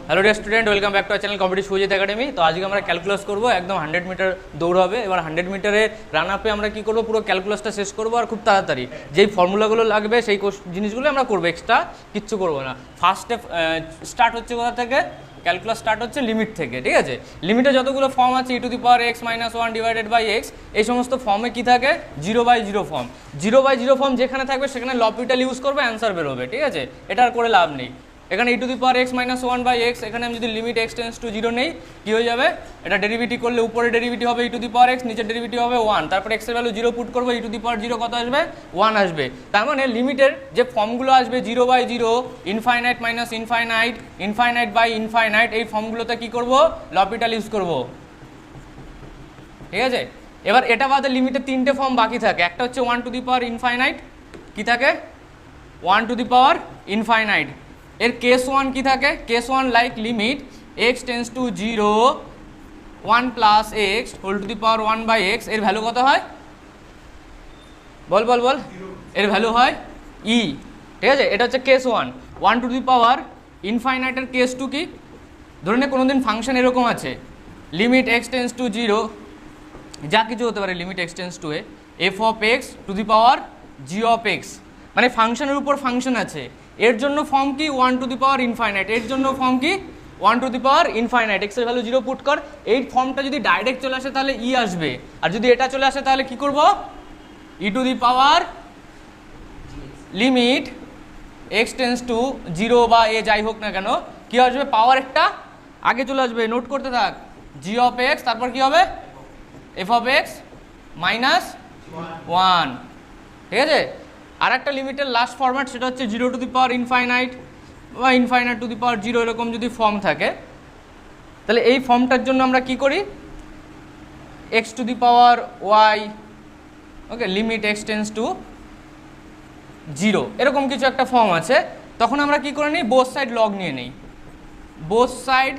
Hello dear student, welcome back to our channel competitive Sujit academy. তো আজকে আমরা calculus করবো, একদম 100 মিটার দৌড় হবে। এবার 100 মিটারে রান আপে আমরা কি করবো, পুরো ক্যালকুলাসটা শেষ করবো আর খুব তাড়াতাড়ি। যেই ফর্মুলাগুলো লাগবে সেই জিনিসগুলো আমরা করবো, এক্সট্রা কিচ্ছু করবো না। ফার্স্টে স্টার্ট হচ্ছে কোথা থেকে? ক্যালকুলাস স্টার্ট হচ্ছে লিমিট থেকে, ঠিক আছে? লিমিটে যতগুলো ফর্ম আছে e⁻x-1 ডিভাইডেড বাই এক্স, এই সমস্ত ফর্মে কি থাকে? 0/0 ফর্ম। 0/0 ফর্ম যেখানে থাকবে সেখানে লপিটাল ইউজ করবে, অ্যান্সার বেরোবে, ঠিক আছে? এটা আর করে লাভ নেই। এখানে e⁻x-1/x, এখানে আমি যদি লিমিট x টেন্ডস টু 0 নেই, কী হয়ে যাবে? এটা ডেরিভেটিভ করলে উপরে ডেরিভেটিভ হবে e⁻x, নিচের ডেরিভেটিভ হবে 1, তারপর x এর ভ্যালু 0 পুট করবো, e⁻0 কত আসবে? 1 আসবে। তার মানে লিমিটের যে ফর্মগুলো আসবে 0/0, infinite minus infinite, infinite by infinite, এই ফর্মগুলোতে কী করবো? লপিটাল ইউজ করবো, ঠিক আছে? এবার এটা বাদে লিমিটের 3টে ফর্ম বাকি থাকে। একটা হচ্ছে 1⁻∞, কী থাকে? 1⁻∞। এর কেস 1 কি থাকে? Case 1 like limit x tends to 0, 1 plus x whole to the power 1/x, এর ভ্যালু কত হয়? বল বল বল, এর ভ্যালু হয় e, ঠিক আছে? এটা হচ্ছে কেস 1। 1 টু দি পাওয়ার ইনফাইনাইটের কেস 2 কি? ধরে নে কোনোদিন ফাংশন এরকম আছে, লিমিট x টেন্ডস টু 0, যা কিছু হতে পারে limit x tends two f of x two the power g of x, মানে ফাংশনের উপর ফাংশন আছে। এর জন্য ফর্ম কি? 1⁻∞। এর জন্য ফর্ম কি? 1⁻∞। x এর ভ্যালু 0 পুট কর। এই ফর্মটা যদি ডাইরেক্ট চলে আসে তাহলে e আসবে, আর যদি এটা চলে আসে তাহলে কি করব? e⁻, limit x tends to 0 বা a যাই হোক না কেন, কি আসবে? পাওয়ার একটা আগে চলে আসবে, নোট করতে থাক, g অফ x, তারপর কি হবে? f অফ x মাইনাস 1, ঠিক আছে? আর একটা লিমিটের লাস্ট ফরম্যাট, সেটা হচ্ছে 0⁻∞ বা ∞⁻0, এরকম যদি ফর্ম থাকে তাহলে এই ফর্মটার জন্য আমরা কি করি? x⁻y, okay, limit x tends to 0, এরকম কিছু একটা ফর্ম আছে। তখন আমরা কি করে নিই? বোথ সাইড লগ নিয়ে নিই, বোথ সাইড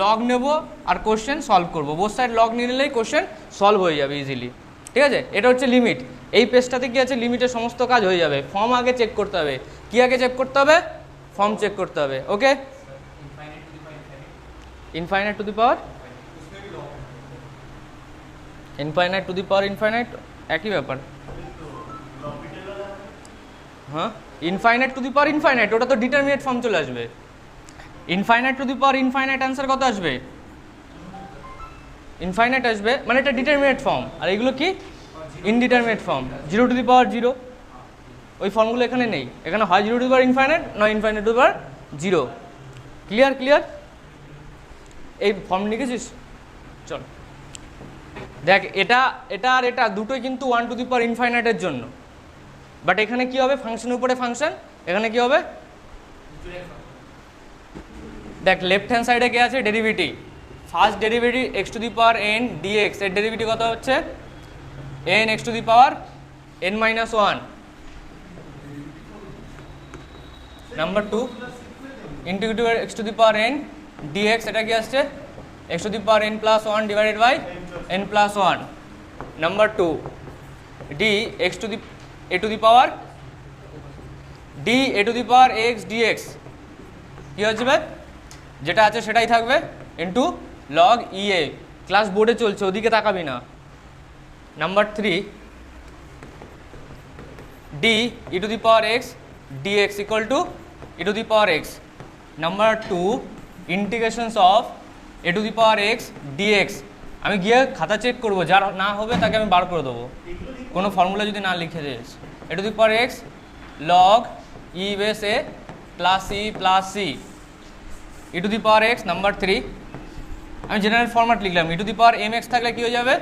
লগ নেব আর কোশ্চেন সলভ করব। বোথ সাইড লগ নিয়ে নিলেই কোশ্চেন সলভ হয়ে যাবে ইজিলি, ঠিক আছে? এটা হচ্ছে লিমিট। এই পেজটাতে কি আছে? লিমিটের সমস্ত কাজ হয়ে যাবে। ফর্ম আগে চেক করতে হবে। কি আগে চেক করতে হবে? ফর্ম চেক করতে হবে, okay? Infinite to the power infinite একই ব্যাপার। হ্যাঁ, infinite to the power infinite, ওটা তো ডিটারমিনেট ফর্ম চলে আসবে। Infinite to the power infinite answer কত আসবে? ইনফাইনাইট আসবে, মানে এটা ডিটারমিনেট ফর্ম। আর এগুলো কি? Indeterminate form. 0⁻0, ওই ফর্মগুলো এখানে নেই। এখানে হয় 0⁻∞, নয় ∞⁻0। ক্লিয়ার? ক্লিয়ার? এই ফর্ম লিখেছিস? চল দেখ, এটা এটা আর এটা দুটোই কিন্তু 1⁻∞এর জন্য। বাট এখানে কি হবে? ফাংশনের উপরে ফাংশন। এখানে কি হবে? দেখ, লেফট হ্যান্ড সাইডে কে আছে? Derivative. First derivative x⁻n dx, এর ডেরিভেটিভ কত হচ্ছে? n x⁻n-1। Number 2 integrative x⁻n dx, এটা কি আসছে? x⁻n+1 divided by n+1। Number 2 d a⁻x dx, কি হচ্ছে? যেটা আছে সেটাই থাকবে, ইন্টু লগ ea। ক্লাস বোর্ডে চলছে, ওদিকে তাকাবি না। Number 3 d e⁻x dx equal to e⁻x। Number 2 integrations of a⁻x dx, আমি গিয়ে খাতা চেক করবো, যার না হবে তাকে আমি বার করে দেবো, কোনো ফর্মুলা যদি না লিখে this. a⁻x log e base a plus e plus c e⁻x। Number 3 আমি জেনারেল ফরম্যাট লিখলাম, e⁻mx থাকলে কি হয়ে যাবে?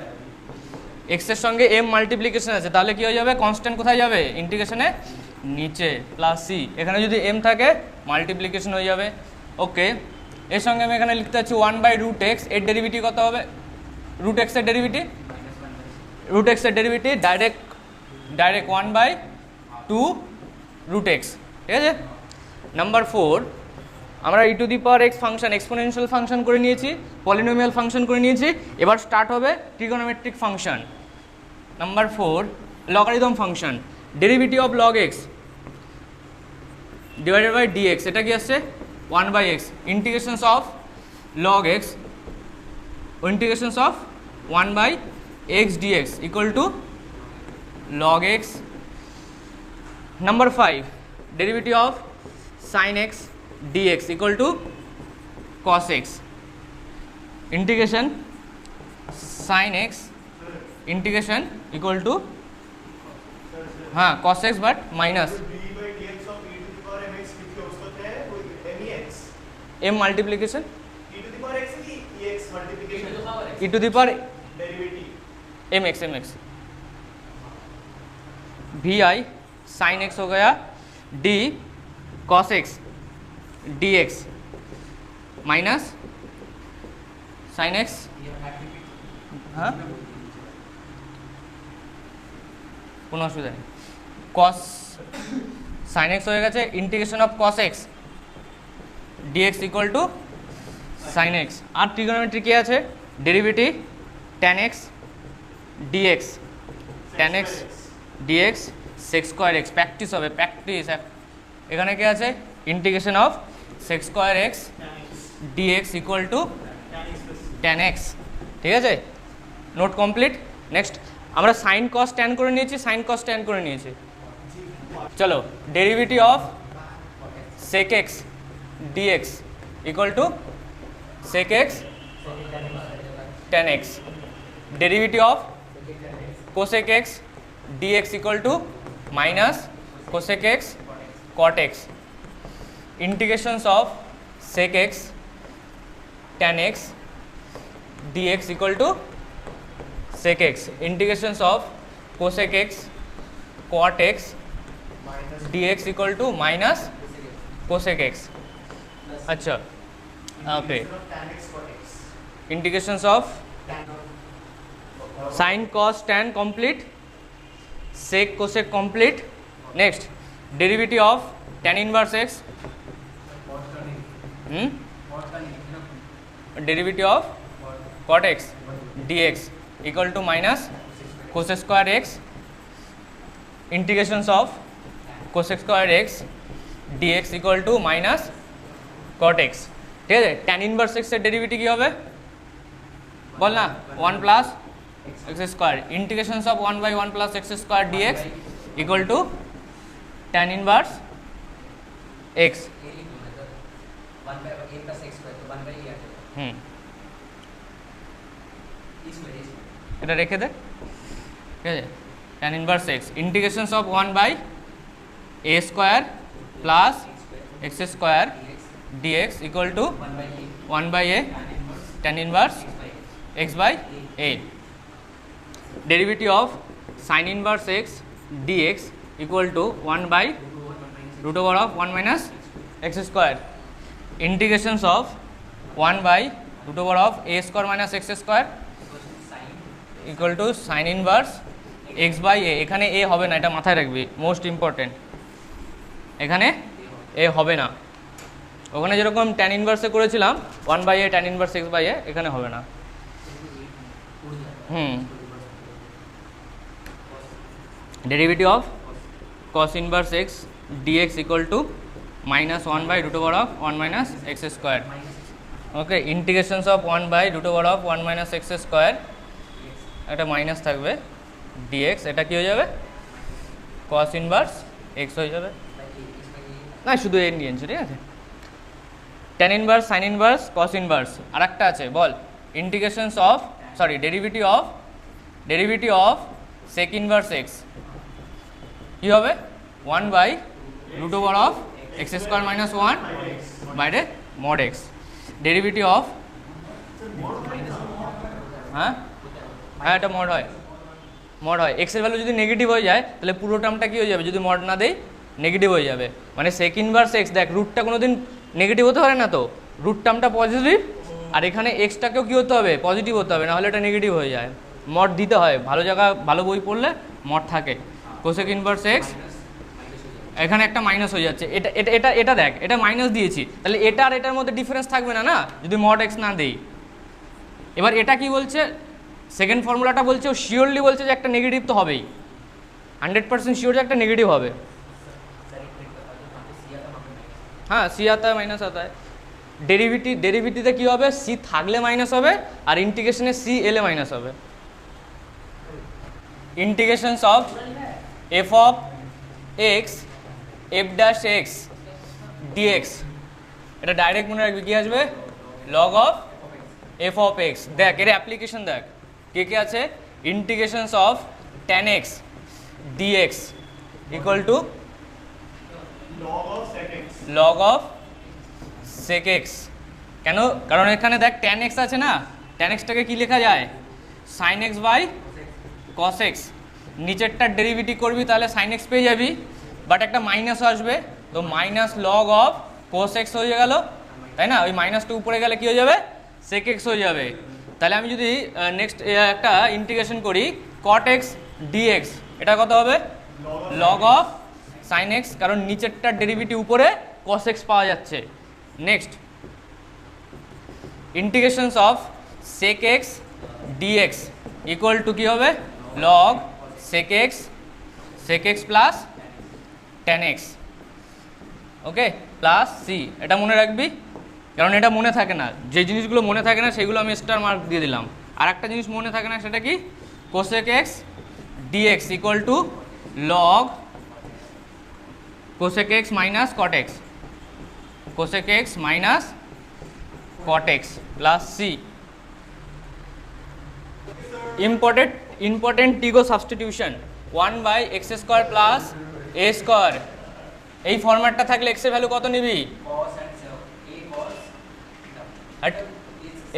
x এর সঙ্গে m মাল্টিপ্লিকেশন আছে, তাহলে কি হয়ে যাবে? কনস্ট্যান্ট কোথায় যাবে? ইন্টিগ্রেশনে নিচে, প্লাস c। এখানে যদি m থাকে মাল্টিপ্লিকেশন হয়ে যাবে, ওকে। এর সঙ্গে আমি এখানে লিখতে চাচ্ছি 1/√x, এর ডেরিভেটিভ কত হবে? √x এর ডেরিভেটিভ, ডাইরেক্ট 1/2√x, ঠিক আছে? নাম্বার 4 আমরা e⁻x ফাংশন এক্সপোনেনশিয়াল ফাংশন করে নিয়েছি, পলিনোমিয়াল ফাংশন করে নিয়েছি। এবার স্টার্ট হবে trigonometric function. Number 4 logarithm function, derivative of log x divided by dx, এটা কি আসছে 1/x, integrations of log x, integrations of 1/x dx equal to log x. Number 5, derivative of sin x dx equal to cos x, integration sin x integration equal to cos x but minus m multiplication e to the power mx vi sin x हो गया d cos x dx minus sin x, हाँ কোনো অসুবিধা নেই, cos sin x হয়ে গেছে integration of cos x dx equal to sin x, আর trigonometry কি আছে derivative tan x dx, tan x dx sec square x, practice হবে প্র্যাকটিস, এখানে কি আছে integration of sec square x dx equal to tan x, ঠিক আছে, note complete. Next আমরা সাইন কস ট্যান করে নিয়েছি, সাইন কস ট্যান করে নিয়েছি, চলো derivative of sec x dx equal to sec x tan x, derivative of cosec x dx equal to minus cosec x cot x, integrations of sec x tan x dx equal to sec x, integrations of cosec x cot x dx equal to minus cosec x, अच्छा okay, integrations of sin cos tan complete, sec cosec complete. Next derivative of tan inverse x, derivative of cot x dx equal to minus cos square x, integrations of cos square x dx equal to minus cot x, ঠিক আছে। tan inverse x এর derivative কি হবে বল না, 1 plus x square, integrations of 1/1 plus x square dx equal to tan inverse x, এটা রেখে দে, ঠিক আছে, tan inverse x, integrations of 1/a square plus x square dx equal to 1/a tan inverse x by a, derivative of sin inverse x dx equal to 1/√1 minus x square, integrations of 1/√a square minus x square equal to sin inverse x by a, এখানে a হবে না, এটা মাথায় রাখবি, most important, এখানে a হবে না, ওখানে যেরকম tan inverse করেছিলাম 1/a tan inverse x by a, এখানে হবে না। derivative of cos inverse x dx equal to minus 1/√1 minus x square, okay, integrations of 1/√1 minus x square, এটা মাইনাস থাকবে dx, এটা কি হয়ে যাবে cos inverse x হয়ে যাবে, না শুধু এ নিয়ে, ঠিক আছে, tan inverse sin inverse cos inverse, আর একটা আছে বল, integrations of derivative of sec inverse x কি হবে 1/√1 x square minus 1 by the mod x, derivative of হ্যাঁ এটা mod হয় x এর ভ্যালু যদি নেগেটিভ হয়ে যায় তাহলে পুরো টার্মটা কি হয়ে যাবে, যদি mod না দেই নেগেটিভ হয়ে যাবে, মানে sec inverse x, দেখ রুটটা কোনোদিন নেগেটিভ হতে পারে না, তো রুট টার্মটা পজিটিভ, আর এখানে এক্সটাকেও কী হতে হবে পজিটিভ হতে হবে, নাহলে এটা নেগেটিভ হয়ে যায়, মড দিতে হয়, ভালো জায়গা ভালো বই পড়লে মড থাকে, কোসেক ইনভার্স এক্স, এখানে একটা মাইনাস হয়ে যাচ্ছে, এটা এটা এটা এটা দেখ, এটা মাইনাস দিয়েছি, তাহলে এটা আর এটার মধ্যে ডিফারেন্স থাকবে না, না যদি মড এক্স না দেই। এবার এটা কি বলছে, সেকেন্ড ফর্মুলাটা বলছে ও শিওরলি বলছে যে একটা নেগেটিভ তো হবেই, 100% শিওর যে একটা নেগেটিভ হবে। হ্যাঁ সি आता है মাইনাস आता है। ডেরিভেটিভে কী হবে, সি থাকলে মাইনাস হবে আর ইন্টিগ্রেশনে সি এলে মাইনাস হবে। Integrations of f of x f dash x dx, এটা ডাইরেক্ট মনে রাখবি কী আসবে, log of f of x. দেখ এর অ্যাপ্লিকেশন দেখ কে কে আছে, integrations of tan x dx equal to log of sec x. কেন, কারণ এখানে দেখ ট্যান এক্স আছে না, ট্যান এক্সটাকে কী লেখা যায়, sine x by cos x. নিচেরটার ডেরিভেটিভ করবি তাহলে সাইন এক্স পেয়ে যাবি, বাট একটা মাইনাস আসবে, তো minus log of cos x হয়ে গেল, তাই না। ওই মাইনাসটা উপরে গেলে কী হয়ে যাবে, সেক এক্স হয়ে যাবে। তাহলে আমি যদি নেক্সট একটা ইন্টিগ্রেশন করি কট এক্স ডিএক্স, এটা কত হবে, লগ অফ সাইন এক্স, কারণ নিচেরটার ডেরিভেটিভ উপরে কস এক্স পাওয়া যাচ্ছে। Next integrations of sec x dx equal to কী হবে, log sec x plus tan x, okay, plus C. এটা মনে রাখবি, কারণ এটা মনে থাকে না, যে জিনিসগুলো মনে থাকে না সেগুলো আমি স্টার মার্ক দিয়ে দিলাম। আর একটা জিনিস মনে থাকে না, সেটা কি, cosec x dx equal to log cosec x minus cot x, cosec x minus cot x plus c. Important trigo substitution, 1/x² plus a square, এই ফরম্যাটটা থাকলে এক্সের ভ্যালু কত নিবি,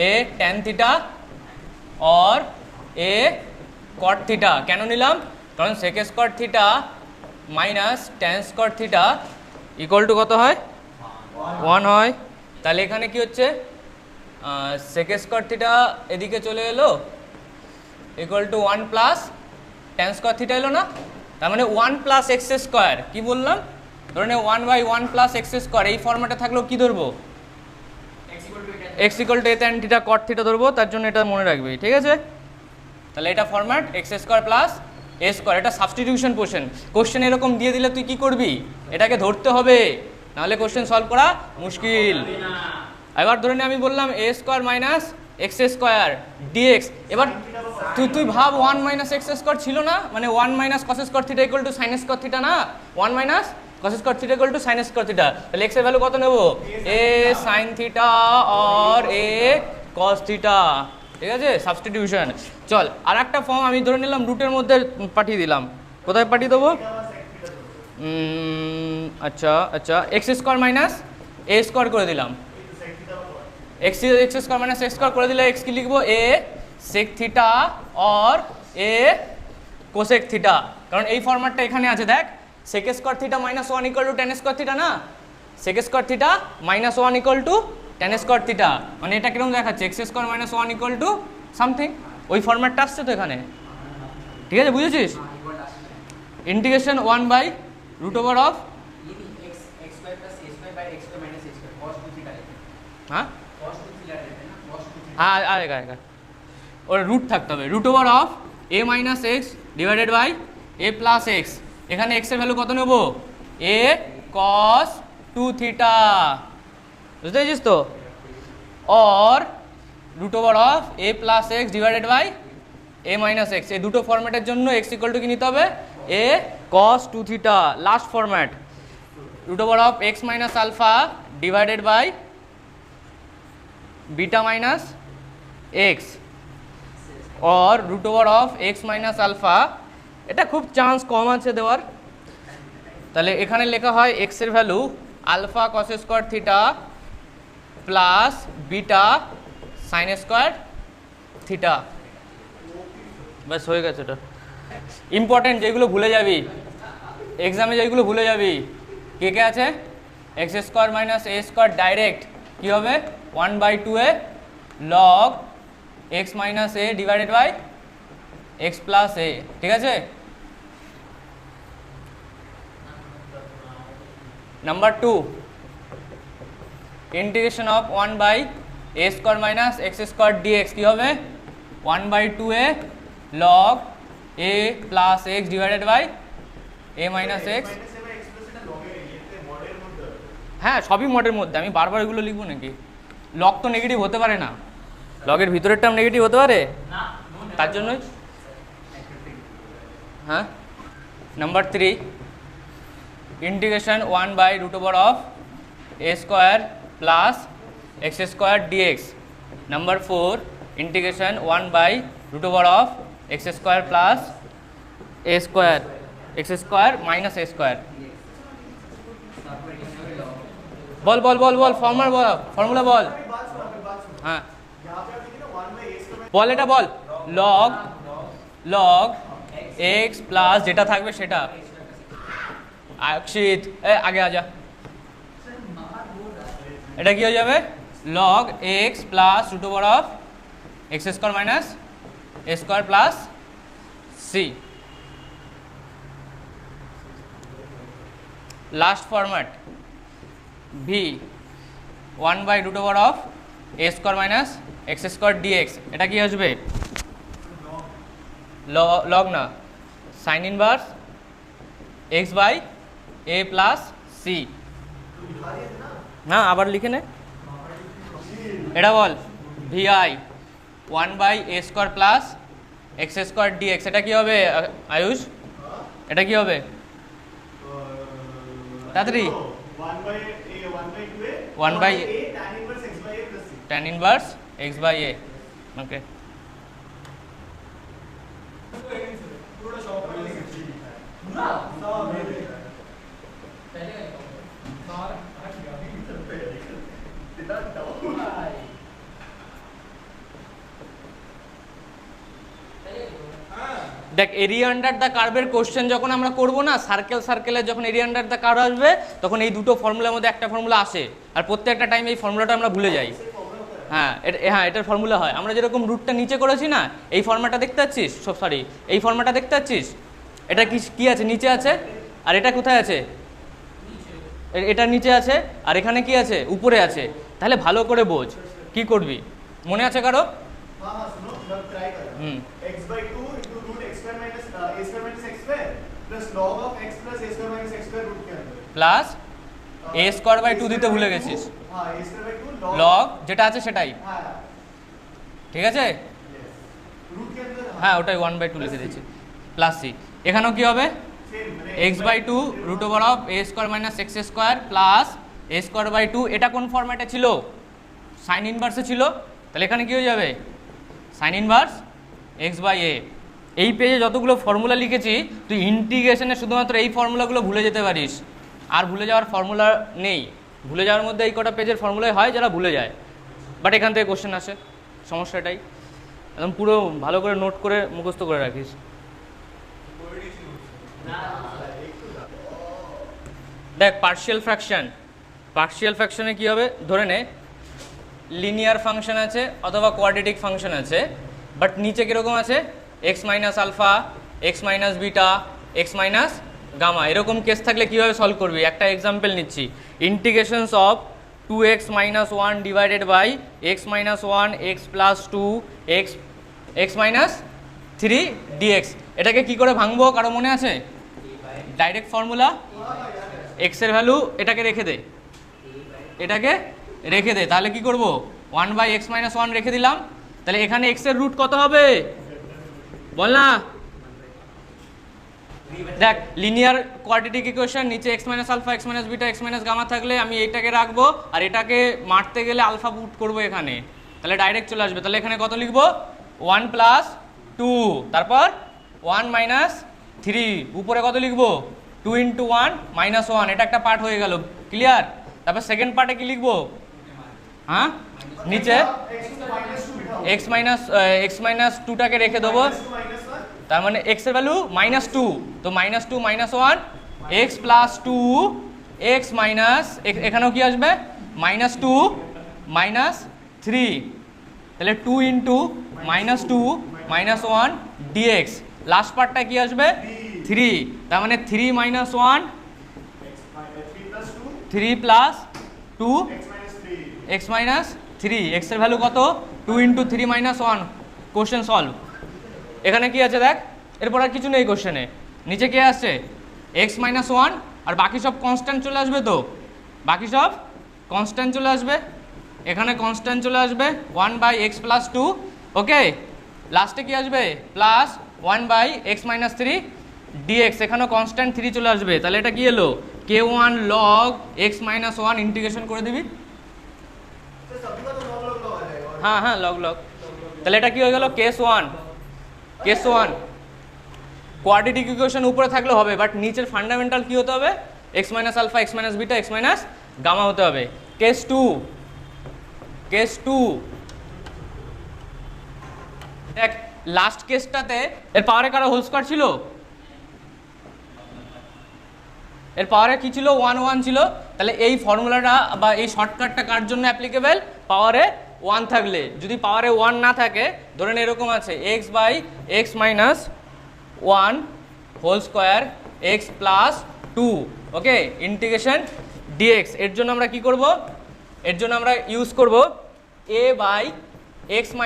a tan থিটা और a cot থিটা। কেন নিলাম, কারণ sec square theta minus tan square theta equal to কত হয়, 1 হয়। তাহলে এখানে কি হচ্ছে, sec স্কোয়ার থিটা এদিকে চলে এলো equal to 1 plus tan square theta এলো না, তার মানে 1 প্লাস এক্স স্কোয়ার, কী বললাম, ধরুন 1/1 প্লাস এক্স স্কোয়ার, এই ফর্ম্যাটে থাকলেও কী ধরবো, x equal two a tan theta cot theta ধরবো, তার জন্য এটা মনে রাখবি, ঠিক আছে। তাহলে এটা ফরম্যাট এক্স স্কোয়ার প্লাস এ স্কোয়ার, এটা সাবস্টিটিউশন কোশ্চেন এরকম দিয়ে দিলে তুই কি করবি, এটাকে ধরতে হবে, নাহলে কোশ্চেন সলভ করা মুশকিল। এবার ধরে নে আমি বললাম a square minus x square dx, এবার তুই ভাব 1 মাইনাস এক্স স্কোয়ার ছিল না, মানে 1 minus cos square theta equal two sign square theta না, 1 minus cos square theta equal two sign square theta. তাহলে x এর ভ্যালু কত নেব, a sin থিটা और a cos থিটা, ঠিক আছে, সাবস্টিটিউশন। চল আর একটা ফর্ম আমি ধরে নিলাম রুটের মধ্যে পাঠিয়ে দিলাম, কোথায় পাঠিয়ে দেবো, আচ্ছা x square minus a square করে দিলাম, x square minus x square করে দিলে এক্স কি লিখবো, a sec থিটা और a cosec থিটা, কারণ এই ফরম্যাটটা এখানে আছে, দেখ sec square theta minus 1 equal to tan square theta না, sec square theta minus 1 equal to tan square theta, মানে এটা কিরকম দেখাচ্ছে, x square minus 1 equal to something, ওই ফরম্যাটটা আসছে তো এখানে, ঠিক আছে, বুঝেছিস। ইন্টিগ্রেশন 1/√of হ্যাঁ আরেগা ওর রুট থাকতে হবে, √of a minus x divided by a plus x. এখানে x এর ভ্যালু কত নেব, a cos 2 থিটা, বুঝতে পেরেছিস তো, और √of a plus x divided by a minus x. এই দুটো ফরম্যাটের জন্য x ইকুয়াল টু কি নিতে হবে, a cos 2 theta. Last format √of x minus alpha divided by beta minus x और √of x মাইনাস আলফা, এটা খুব চান্স কম আছে দেওয়ার, তাহলে এখানে লেখা হয় x এর value alpha cos square theta plus beta sine square theta, ব্যাস হয়ে গেছে। এটা ইম্পর্টেন্ট, যেগুলো ভুলে যাবি এক্সামে, যেগুলো ভুলে যাবি, কে কে আছে, x square minus a square direct কী হবে 1/2a log x minus a divided by x plus a, ঠিক আছে। Number 2 integration of 1/a square minus x square dx কী হবে 1/2a log a plus x divided by a minus x. হ্যাঁ সবই মডের মধ্যে, আমি বারবার এগুলো লিখবো নাকি? লগ তো নেগেটিভ হতে পারে না, লগের ভিতরের টার্ম নেগেটিভ হতে পারে, তার জন্যই। হ্যাঁ নাম্বার 3 ইন্টিগ্রেশন 1/√অফ a square plus x square dx। Number 4 integration 1/√অফ x square plus a square x square minus a square. বল বল বল বল ফর্মুলা বল। হ্যাঁ বল, এটা বল। লগ x প্লাস যেটা থাকবে সেটা। অক্ষিত আগে আজা, এটা কি হয়ে যাবে? লগ x প্লাস √অফ x square minus a square plus c। Last format v 1/√অফ a square minus x square dx। এটা কি আসবে? লগ না, sine inverse x by a plus c। না আবার লিখে নে, এটা বল vi 1/a square plus x square dx। এটা কি হবে আয়ুষ? এটা কি হবে তাড়াতাড়ি? 1/a tan inverse x by a। ওকে দেখ, এরিয়া আন্ডার দ্য কার্ভের কোশ্চেন যখন আমরা করব না, সার্কেলের যখন এরিয়া আন্ডার দ্য কার্ভ আসবে তখন এই দুটো ফর্মুলার মধ্যে একটা ফর্মুলা আসে, আর প্রত্যেকটা টাইম এই ফর্মুলাটা আমরা ভুলে যাই। হ্যাঁ এটার ফর্মুলা হয়, আমরা যেরকম রুটটা নিচে করেছি না, এই ফর্মুলাটা দেখতে পাচ্ছিস, সরি এই ফর্মুলাটা দেখতে পাচ্ছিস, এটা কি আছে? নিচে আছে। আর এটা কোথায় আছে? এটা নিচে আছে। আর এখানে কি আছে? উপরে আছে। তাহলে ভালো করে বোঝ কি করবি, মনে আছে কারো? প্লাস a স্কোয়ার বাই 2 দিতে ভুলে গেছিস, লগ যেটা আছে সেটাই, ঠিক আছে? হ্যাঁ ওটাই 1/2 লিখে দিয়েছি প্লাস c। এখানেও কি হবে? x/2 √অফ a square minus x square plus a square by 2। এটা কোন ফরম্যাটে ছিল? সাইন ইনভার্সে ছিল। তাহলে এখানে কি হয়ে যাবে? Sine inverse x by a। এই পেজে যতগুলো ফর্মুলা লিখেছি তুই ইন্টিগ্রেশনে শুধুমাত্র এই ফর্মুলাগুলো ভুলে যেতে পারিস, আর ভুলে যাওয়ার ফর্মুলা নেই। ভুলে যাওয়ার মধ্যে এই কটা পেজের ফর্মুলাই হয় যারা ভুলে যায়, বাট এখান থেকে কোশ্চেন আসে, সমস্যাটাই। একদম পুরো ভালো করে নোট করে মুখস্থ করে রাখিস। দেখ পার্শিয়াল ফ্র্যাকশনে কি হবে? ধরে নে লিনিয়ার ফাংশন আছে অথবা কোয়াড্রেটিক ফাংশন আছে, বাট নিচে কীরকম আছে? X minus alpha, x minus beta, x minus gamma. এরকম কেস থাকলে কীভাবে সলভ করবি? একটা এক্সাম্পল নিচ্ছি, integrations of 2x minus 1 divided by x minus 1 x plus 2 x minus 3 dx. এটাকে কি করে ভাঙবো কারো মনে আছে? ডাইরেক্ট ফর্মুলা, এক্সের ভ্যালু এটাকে রেখে দে, তাহলে কি করব? 1/x মাইনাস 1 রেখে দিলাম। তাহলে এখানে x এর রুট কত হবে বল না? দেখ লিনিয়ার কোয়াড্রেটিক ইকুয়েশন, নিচে x minus alpha, x minus beta, x minus gamma থাকলে আমি এইটাকে রাখবো, আর এটাকে মারতে গেলে আলফা পুট করবো এখানে, তাহলে ডাইরেক্ট চলে আসবে। তাহলে এখানে কত লিখবো? 1 প্লাস 2, তারপর 1 মাইনাস 3, উপরে কত লিখবো? 2 ইন্টু 1 মাইনাস 1। এটা একটা পার্ট হয়ে গেল, ক্লিয়ার? তারপর সেকেন্ড পার্টে কি লিখবো? হ্যাঁ নিচে x মাইনাস 2টাকে রেখে দেবো, তার মানে x এর ভ্যালু -2, তো -2 minus 1 x plus 2 x minus, এখানেও কি আসবে? -2 মাইনাস 3, তাহলে 2 ইন্টু -2 মাইনাস 1 dx। লাস্ট পার্টটা কি আসবে? 3, তার মানে 3 minus 1 3 plus 2 x minus 3। x এর ভ্যালু কত? 2 ইন্টু 3 মাইনাস 1। Question solve. এখানে কি আছে দেখ, এরপর আর কিছু নেই কোশ্চেনে। নিচে কে আসছে? x মাইনাস 1, আর বাকি সব কনস্ট্যান্ট চলে আসবে তো, বাকি সব কনস্ট্যান্ট চলে আসবে, এখানে কনস্ট্যান্ট চলে আসবে 1/x + 2, ওকে। লাস্টে কি আসবে প্লাস 1/x - 3 dx, এখানেও কনস্ট্যান্ট 3 চলে আসবে। তাহলে এটা কি এলো k1 log x - 1 ইন্টিগ্রেশন করে দিবি। হ্যাঁ হ্যাঁ লগ লগ। তাহলে এটা কি হয়ে গেল কেস 1 কোয়াড্রেটিক ইকুয়েশন উপরে থাকলে হবে, বাট নিচের ফান্ডামেন্টাল কি হতে হবে x - alpha x - beta x - gamma হতে হবে। কেস 2 দেখ লাস্ট কেসটাতে এর পাওয়ারে কারো হোল স্কয়ার ছিল, এর পাওয়ারে কি ছিল 1 1 ছিল। তাহলে এই ফর্মুলাটা বা এই শর্টকাটটা কার জন্য অ্যাপ্লিকেবল, পাওয়ারে 1 থাকলে। যদি পাওয়ারে 1 না থাকে ধরেন এরকম আছে x/x - 1 হোল স্কয়ার x + 2, ওকে, ইন্টিগ্রেশন dx। এর জন্য আমরা কি করব, এর জন্য আমরা ইউজ করব a/x -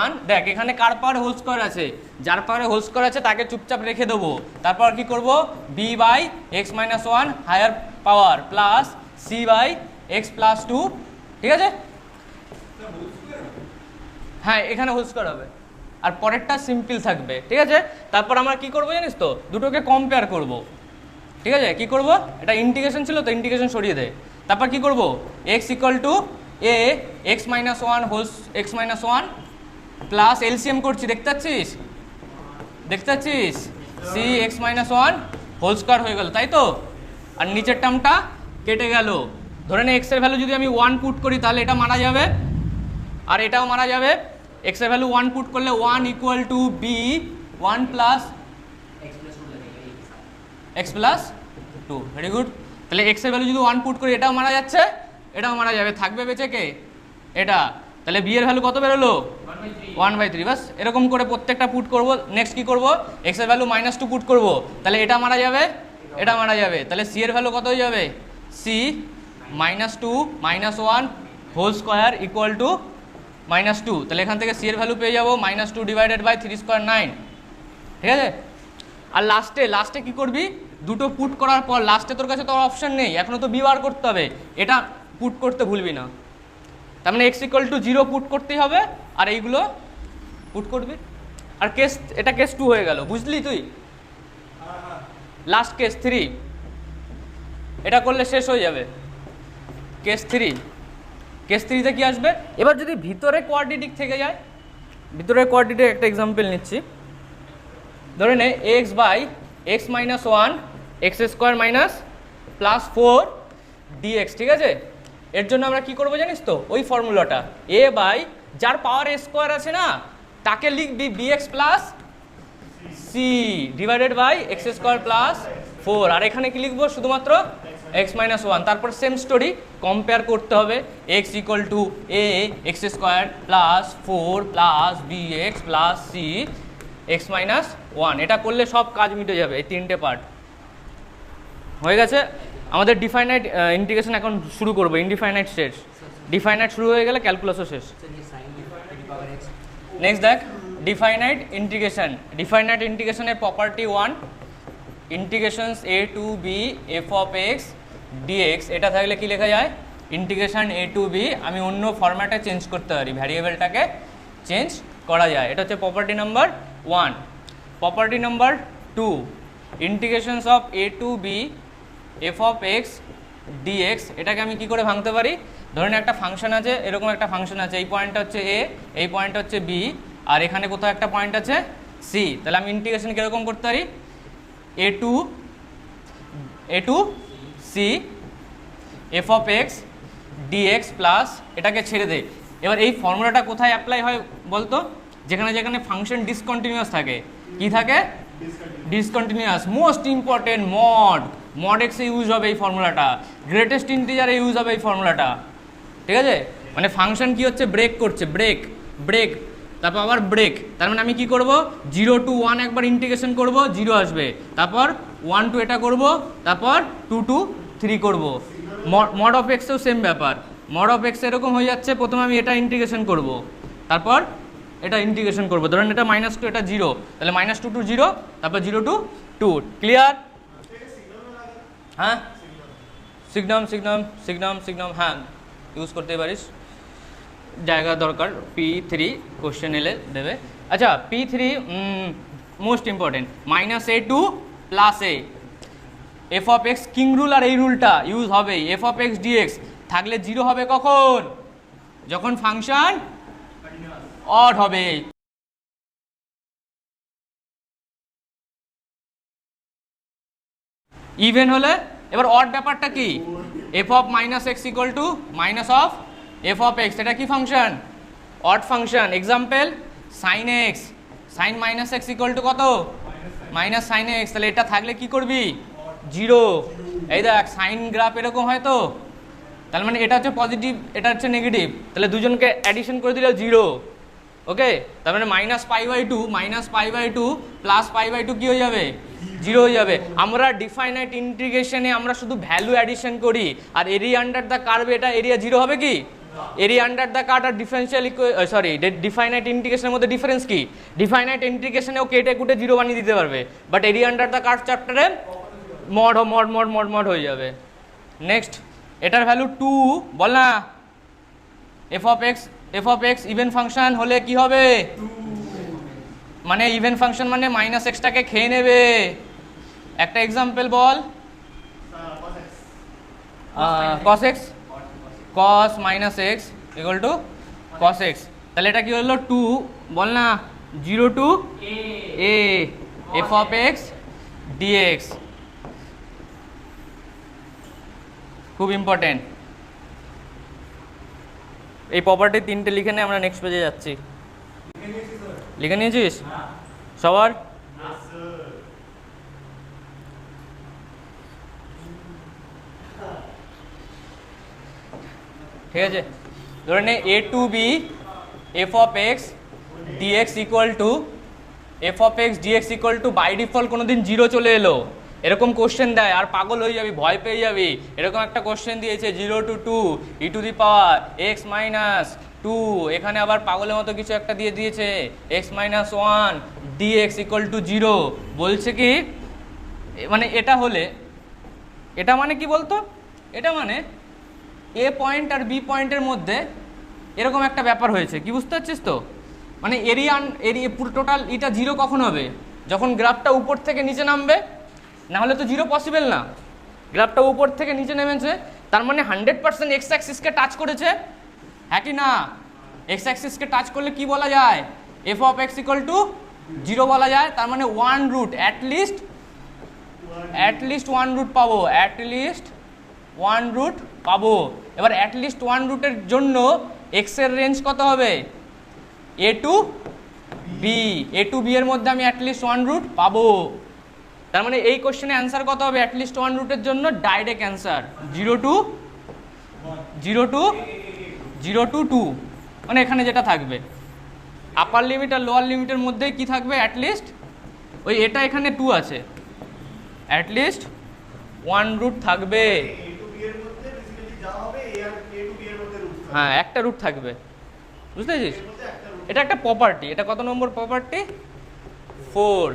1। দেখ এখানে কার পাওয়ারে হোল স্কয়ার আছে, যার পাওয়ারে হোল স্কয়ার আছে তাকে চুপচাপ রেখে দেবো। তারপর কি করব b/x - 1 higher power plus c/x + 2, ঠিক আছে। হ্যাঁ এখানে হোল স্কয়ার হবে আর পরেরটা সিম্পল থাকবে, ঠিক আছে। তারপর আমরা কি করব জানিস তো, দুটোকে কম্পেয়ার করব, ঠিক আছে। কি করব, এটা ইন্টিগ্রেশন ছিল তো ইন্টিগ্রেশন সরিয়ে দে। তারপর কি করব x = a x - 1 whole x - 1 plus LCM করছি, দেখতে পাচ্ছিস c x - 1 হোল স্কয়ার হয়ে গেল, তাই তো। আর নিচের টার্মটা কেটে গেল। ধরে নে x এর ভ্যালু যদি আমি 1 পুট করি তাহলে এটা মারা যাবে আর এটাও মারা যাবে। x এর ভ্যালু 1 পুট করলে 1 = b 1 + x + 2, ভেরি গুড। তাহলে x এর ভ্যালু যদি 1 পুট করি এটাও মারা যাচ্ছে, এটাও মারা যাবে, থাকবে বেঁচে কে, এটা। তাহলে b এর ভ্যালু কত বেরোলো 1/3, বাস এরকম করে প্রত্যেকটা পুট করব। নেক্সট কি করব, x এর ভ্যালু -2 পুট করব, তাহলে এটা মারা যাবে, এটা মারা যাবে। তাহলে c এর ভ্যালু কত হয়ে যাবে, c -2 - 1 হোল স্কয়ার = -2। তাহলে এখান থেকে c এর ভ্যালু পেয়ে যাবো -2 / 3² 9, ঠিক আছে। আর লাস্টে কি করবি, দুটো পুট করার পর লাস্টে তোর কাছে তো অপশন নেই, এখনো তো বি বার করতে হবে, এটা পুট করতে ভুলবি না। তার মানে x = 0 পুট করতেই হবে আর এইগুলো পুট করবি। আর এটা কেস 2 হয়ে গেল, বুঝলি তুই। লাস্ট কেস 3, এটা করলে শেষ হয়ে যাবে। কেস 3তে কি আসবে, এবার যদি ভিতরে কোয়াড্রেটিক থেকে যায়, ভিতরে কোয়াড্রেটিক একটা এক্সাম্পল নিচ্ছি। ধরে নে x/x - 1 x² - +4 dx, ঠিক আছে। এর জন্য আমরা কি করব জানিস তো, ওই ফর্মুলাটা যার পাওয়ার a স্কোয়ার আছে না তাকে লিখবি bx + c / x² + 4, আর এখানে কি লিখবো শুধুমাত্র x - 1। তারপর সেম স্টোরি, কম্পেয়ার করতে হবে x = a x² + 4 + bx + c x - 1। এটা করলে সব কাজ মিটে যাবে, এই তিনটে পার্ট হয়ে গেছে। আমাদের ডিফাইনাইট ইন্টিগ্রেশন এখন শুরু করবো, ইনডিফাইনাইট শেষ, ডিফাইনাইট শুরু হয়ে গেলে ক্যালকুলাসও শেষ। নেক্সট দেখ ডিফাইনাইট ইন্টিগ্রেশনের property 1, ইন্টিগ্রেশনস a to b f(x) dx, এটা থাকলে কি লেখা যায়, ইন্টিগ্রেশন a to b। আমি অন্য ফরম্যাটে চেঞ্জ করতে পারি, ভ্যারিয়েবলটাকে চেঞ্জ করা যায়। এটা হচ্ছে property number 1। Property number 2, integrations of a to b f(x) dx, এটাকে আমি কি করে ভাঙতে পারি, ধরেন একটা ফাংশন আছে, এরকম একটা ফাংশন আছে, এই পয়েন্টটা হচ্ছে a, এই পয়েন্টটা হচ্ছে b, আর এখানে কোথাও একটা পয়েন্ট আছে c। তাহলে আমি ইন্টিগ্রেশন কীরকম করতে পারি, a to c f(x) dx plus এটাকে ছেড়ে দে। এবার এই ফর্মুলাটা কোথায় অ্যাপ্লাই হয় বলতো, যেখানে যেখানে ফাংশন ডিসকন্টিনিউয়াস থাকে, কি থাকে, ডিসকন্টিনিউয়াস। মোস্ট ইম্পর্টেন্ট মড এক্সে ইউজ হবে এই ফর্মুলাটা, গ্রেটেস্ট ইন্টিজারে ইউজ হবে এই ফর্মুলাটা, ঠিক আছে। মানে ফাংশন কি হচ্ছে, ব্রেক করছে, ব্রেক তারপর আবার ব্রেক। তার মানে আমি কি করব, 0 to 1 একবার ইন্টিগ্রেশন করব, 0 আসবে, তারপর 1 to এটা করব, তারপর 2 to 3 করব। মড অফ এক্সেও সেম ব্যাপার, মড অফ এক্স এরকম হয়ে যাচ্ছে, প্রথমে আমি এটা ইন্টিগ্রেশন করব, তারপর এটা ইন্টিগ্রেশন করব। ধরেন এটা -2 এটা 0, তাহলে -2 to 0, তারপর 0 to 2। ক্লিয়ার? হ্যাঁ সিগনাম সিগনাম সিগনাম সিগনাম, হ্যাঁ ইউজ করতে পারিস, জায়গা দরকার। P3 কোশ্চেন এলে দেবে। আচ্ছা P3 most important, -a to +a, f of x king rule আর এই রুলটা ইউজ হবে। এফ অফ এক্স ডিএক্স থাকলে 0 হবে কখন? যখন ফাংশন অড হবে। ইভেন হলে এবার অড ব্যাপারটা কি? F of -x equal to minus of f of x, এটা কি function? Odd function. Example sine x, sine -x equal to কত? Minus sine x. তাহলে এটা থাকলে কি করবি? 0। এই দেখ সাইন গ্রাফ এরকম হয় তো, তার মানে এটা হচ্ছে পজিটিভ, এটা হচ্ছে নেগেটিভ, তাহলে দুজনকে অ্যাডিশন করে দিলে 0। ওকে, তার মানে -π/2 প্লাস π/2 কি হয়ে যাবে? 0 হয়ে যাবে। আমরা ডিফাইনাইট ইন্টিগ্রেশনে আমরা শুধু ভ্যালু অ্যাডিশন করি, আর এরিয়া আন্ডার দ্য কার্ভ এটা এরিয়া 0 হবে কি? এরিয়া আন্ডার দ্য কার্ভ আর ডিফারেন্সিয়াল ডিফাইনাইট ইন্টিগ্রেশনের মধ্যে ডিফারেন্স কি? ডিফাইনাইট ইন্টিগ্রেশনেও কেটে কুটে 0 বানিয়ে দিতে পারবে, but area under the curve চ্যাপ্টারে মড হয়ে যাবে। নেক্সট, এটার ভ্যালু 2, বল না। F of x even function হলে কি হবে? মানে ইভেন ফাংশন মানে -xটাকে খেয়ে নেবে। একটা এক্সাম্পল বল। cos x, cos -x equal two cos x, তাহলে এটা কি হলো? 2, বল না। 0 to a f of x dx, খুব ইম্পর্টেন্ট। এই প্রপার্টি 3টে লিখে নে, আমরা নেক্সট পেজে যাচ্ছি। লিখে নিয়েছিস সবার? ঠিক আছে, ধরে নে a to b f of x dx equal to f of x dx equal to by default কোনোদিন 0 চলে এলো, এরকম কোশ্চেন দেয় আর পাগল হয়ে যাবি, ভয় পেয়ে যাবি। এরকম একটা কোশ্চেন দিয়েছে 0 to 2 e to the power x minus 2, এখানে আবার পাগলের মতো কিছু একটা দিয়ে দিয়েছে x minus 1 dx equal two 0। বলছে কি মানে এটা হলে, এটা মানে কি বলতো? এটা মানে এ পয়েন্ট আর বি পয়েন্টের মধ্যে এরকম একটা ব্যাপার হয়েছে, কি বুঝতে পারছিস তো? মানে এরিয়া পুরো টোটাল এটা 0 কখন হবে? যখন গ্রাফটা উপর থেকে নিচে নামবে, না হলে তো 0 পসিবল না। গ্রাফটা উপর থেকে নিচে নেমেছে, তার মানে 100% এক্স অ্যাক্সিসকে টাচ করেছে, হ্যাঁ কি না? এক্স অ্যাক্সিসকে টাচ করলে কি বলা যায়? F of x equal two 0 বলা যায়। তার মানে 1 রুট অ্যাটলিস্ট 1 রুট পাবো, অ্যাটলিস্ট 1 রুট পাবো। এবার অ্যাটলিস্ট 1 রুটের জন্য এক্স এর রেঞ্জ কত হবে? এ টু বি এর মধ্যে আমি অ্যাটলিস্ট 1 রুট পাবো। তার মানে এই কোশ্চেনে অ্যান্সার কত হবে? অ্যাটলিস্ট 1 রুটের জন্য ডাইরেক্ট অ্যান্সার 0 টু 2, মানে এখানে যেটা থাকবে আপার লিমিট আর লোয়ার লিমিটের মধ্যে কি থাকবে? অ্যাটলিস্ট ওই এটা এখানে 2 আছে, অ্যাটলিস্ট 1 রুট থাকবে। হ্যাঁ, একটা রুট থাকবে, বুঝতে পেরেছিস? এটা একটা প্রপার্টি। এটা কত নম্বর প্রপার্টি? 4।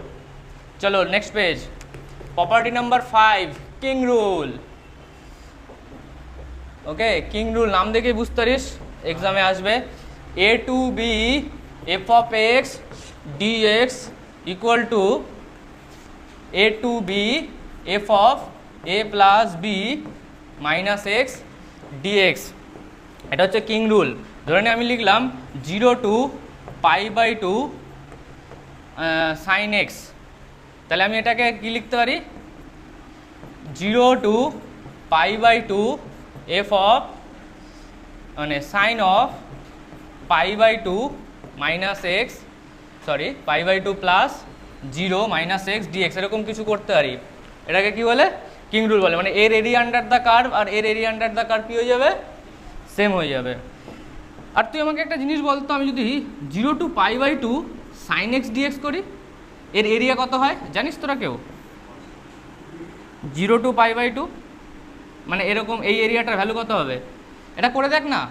চলো next page, property number 5, king rule. Okay, king rule নাম দেখে বুঝতে পারিস, এক্সামে আসবে। A to b f of x dx equal to a to b f of a plus b minus x dx, এটা হচ্ছে কিং রুল। ধরে নিয়ে আমি লিখলাম 0 টু π/2 সাইন এক্স, তাহলে আমি এটাকে কি লিখতে পারি? 0 টু π/2 এফ অফ মানে sine of π/2 minus x, π/2 plus 0 minus x dx, এরকম কিছু করতে পারি। এটাকে কি বলে? কিং রুল বলে। মানে এর এরিয়া আন্ডার দ্য কার্ভ আর এর এরিয়া আন্ডার দ্য কার্ভ কি হয়ে যাবে? সেম হয়ে যাবে। আর তুই আমাকে একটা জিনিস বলতো, আমি যদি 0 টু π/2 সাইন এক্স ডিএক্স করি, এর এরিয়া কত হয় জানিস তোরা কেউ? 0 টু π/2 মানে এরকম এই এরিয়াটার ভ্যালু কত হবে? এটা করে দেখ না।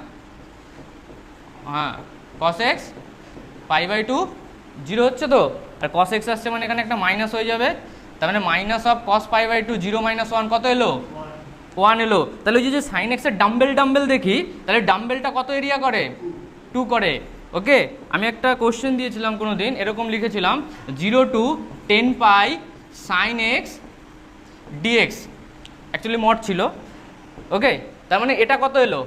হ্যাঁ, cos x π/2 0 হচ্ছে তো, আর cos x আসছে মানে এখানে একটা মাইনাস হয়ে যাবে, তার মানে মাইনাস অফ cos π/2 0 - 1 কত এলো? 1 এলো, তাহলে ওই যে সাইন এক্সের ডাম্বেল দেখি, তাহলে ডাম্বেলটা কত এরিয়া করে? 2 করে। ওকে, আমি একটা কোশ্চেন দিয়েছিলাম কোনো দিন, এরকম লিখেছিলাম 0 to 10 pi sine x dx, actually mod ছিল। ওকে, তার মানে এটা কত এলো?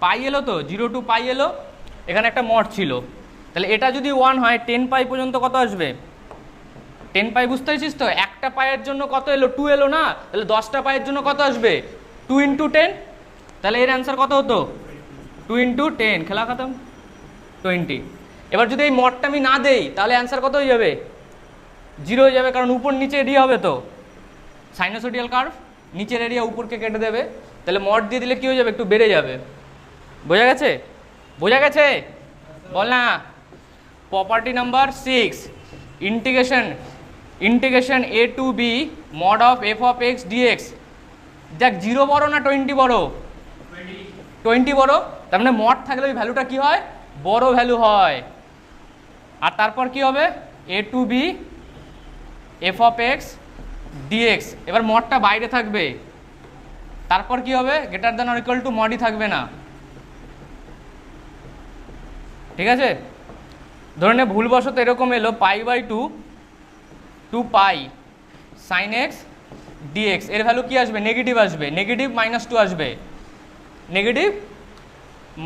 পাই এলো তো, 0 to পাই এলো, এখানে একটা মড ছিল, তাহলে এটা যদি 1 হয় 10 পাই পর্যন্ত কত আসবে? 10 পাই, বুঝতে পারছিস তো? একটা পায়ের জন্য কত এলো? 2 এলো না, তাহলে 10টা পায়ের জন্য কত আসবে? 2 into 10, তাহলে এর অ্যান্সার কত হতো? 2 into 10, খেলা খতম, 20। এবার যদি এই মডটা আমি না দেই তাহলে অ্যান্সার কত হয়ে যাবে? 0 হয়ে যাবে, কারণ উপর নিচে এরিয়া হবে তো, সাইনোসোডিয়াল কার্ভ, নিচের এরিয়া উপরকে কেটে দেবে, তাহলে মড দিয়ে দিলে কি হয়ে যাবে? একটু বেড়ে যাবে। বোঝা গেছে? বোঝা গেছে? বল না। Property number 6, integration a to b mod of f of x dx। দেখ 0 বড় না 20 বড়? 20 বড়, তার মানে মড থাকলে ওই ভ্যালুটা কি হয়? বড় ভ্যালু হয়। আর তারপর কি হবে? a to b f of x dx, এবার মডটা বাইরে থাকবে, তারপর কি হবে? Greater than or equal to মডই থাকবে না। ঠিক আছে, ধরে নে ভুলবশত এরকম এলো π/2 2 পাই সাইন এক্স ডিএক্স, এর ভ্যালু কি আসবে? নেগেটিভ আসবে, নেগেটিভ -2 আসবে, নেগেটিভ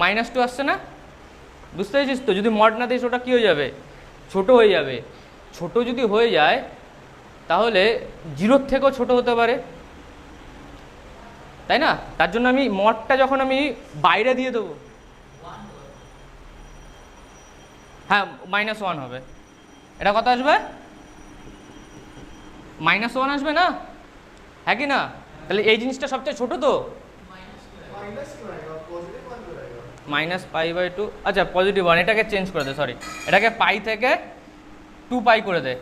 -2 আসছে না? বুঝতে পেরেছিস তো? যদি মড না দিস ওটা কী হয়ে যাবে? ছোট হয়ে যাবে। ছোট যদি হয়ে যায় তাহলে 0 থেকেও ছোট হতে পারে, তাই না? তার জন্য আমি মডটা যখন আমি বাইরে দিয়ে দেবো, হ্যাঁ -1 হবে। এটা কত আসবে? -1 আসবে না? হ্যাঁ কি না? তাহলে এই জিনিসটা সবচেয়ে ছোট তো, -π/2, আচ্ছা +1, এটাকে চেঞ্জ করে দে, সরি, এটাকে পাই থেকে 2 পাই করে দে,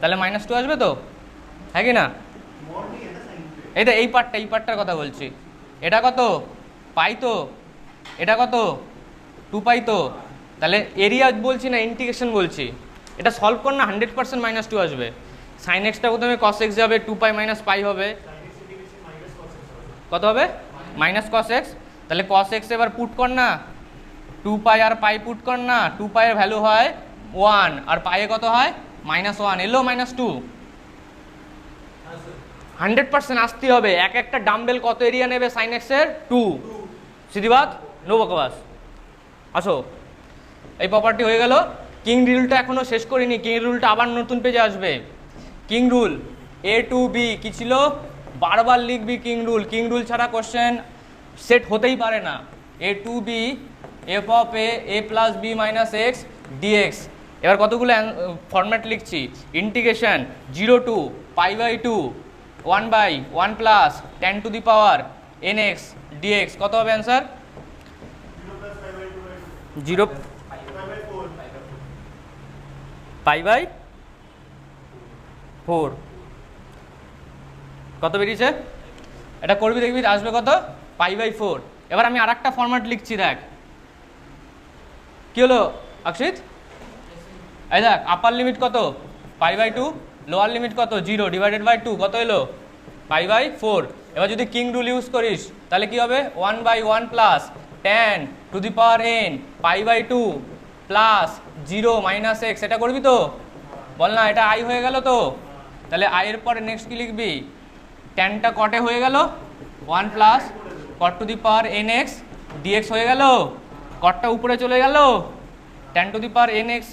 তাহলে -2 আসবে তো, হ্যাঁ কি না? এটা এই পার্টটার কথা বলছি। এটা কত? পাই তো, এটা কত? 2 পাই তো, তাহলে এরিয়া বলছি না, ইন্টিগ্রেশন বলছি। এটা সলভ কর না, 100% -2 আসবে। সাইন এক্সটা প্রথমে কস এক্স যাবে, 2 পাই - পাই হবে, কত হবে? -cos x, তাহলে cos x এবার পুট কর না, 2 পাই আর পাই পুট কর না, 2 পাইয়ের ভ্যালু হয় 1 আর পাইয়ে কত হয়? -1, এলো -2। 100% আসতে হবে। এক একটা ডাম্বেল কত এরিয়া নেবে সাইন এক্স এর? 2। সিধিবাদ, নো বকবাস। আসো, এই প্রপার্টি হয়ে গেল। কিং রুলটা এখনো শেষ করিনি, কিং রুলটা আবার নতুন পেজে আসবে। King rule a to b কি ছিল? বারবার লিখবি কিং রুল, কিং রুল ছাড়া কোশ্চেন সেট হতেই পারে না। a to b f of a plus b minus x dx, এবার কতগুলো ফরম্যাট লিখছি? Integration 0 to π/2 1/1 plus tan to the power nx dx, কত হবে অ্যান্সার? 0 π/4, কত বেরিয়েছে? এটা করবি দেখবি আসবে কত? π/4। এবার আমি আর একটা ফরম্যাট লিখছি, দেখ কি হলো অক্ষিত? এই দেখ, আপার লিমিট কত? π/2, লোয়ার লিমিট কত? 0 / 2, কত এলো? π/4। এবার যদি কিং রুল ইউজ করিস তাহলে কি হবে? 1/1 plus tan to the power n π/2 plus 0 - x, এটা করবি তো? বল না, এটা আই হয়ে গেল তো? তাহলে আই এর পরে নেক্সট কি লিখবি? ট্যানটা কটে হয়ে গেল, 1 plus cot to the power nx dx হয়ে গেল, কটটা উপরে চলে গেল, tan to the power nx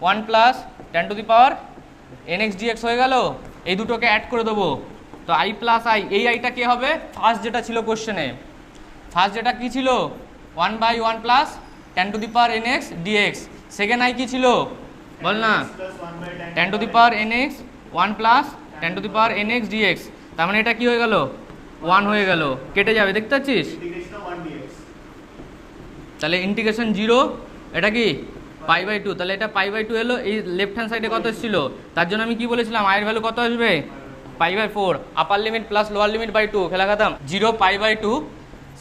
1 plus tan to the power nx dx হয়ে গেল। এই দুটোকে অ্যাড করে দেবো, তো i প্লাস আই, এই আইটা কে হবে? ফার্স্ট যেটা ছিল কোশ্চেনে, ফার্স্ট যেটা কি ছিল? 1/1 plus tan to the power nx dx। Second I কি ছিল? বল না, tan to the power nx 1 plus tan to the power nx dx, তার মানে এটা কি হয়ে গেল? 1 হয়ে গেল, কেটে যাবে, দেখতে পাচ্ছিস? তাহলে ইন্টিগ্রেশন 0, এটা কি π/2, তাহলে এটা π/2 এলো। এই লেফট হ্যান্ড সাইডে কত ছিল? তার জন্য আমি কি বলেছিলাম? আয়ের ভ্যালু কত আসবে? π/4, upper limit plus lower limit by 2, খেলা খাতাম। 0 π/2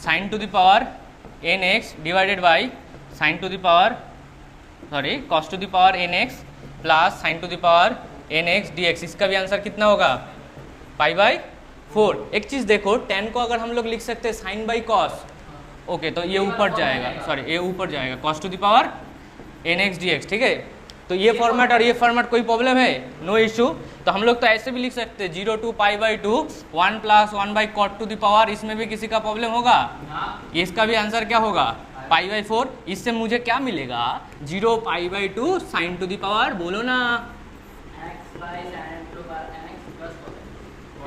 sin to the power nx divided by sin to the power cos to the power nx plus sin to the power nx dx। इसका भी आंसर कितना होगा? π/4। 4। एक चीज़ देखो, tan को अगर हम लोग लिख सकते हैं साइन बाई कॉस, ओके, तो ये ऊपर जाएगा, सॉरी ये ऊपर जाएगा cos to the power nx dx, ठीक है। तो ये फॉर्मेट और ये फॉर्मेट कोई प्रॉब्लम है? No issue. तो हम लोग तो ऐसे भी लिख सकते हैं 0 to π/2 1 + 1 by cot to the power, इसमें भी किसी का प्रॉब्लम होगा? इसका भी आंसर क्या होगा? π/4। इससे मुझे क्या मिलेगा? 0 π/2 साइन टू द पावर, बोलो ना।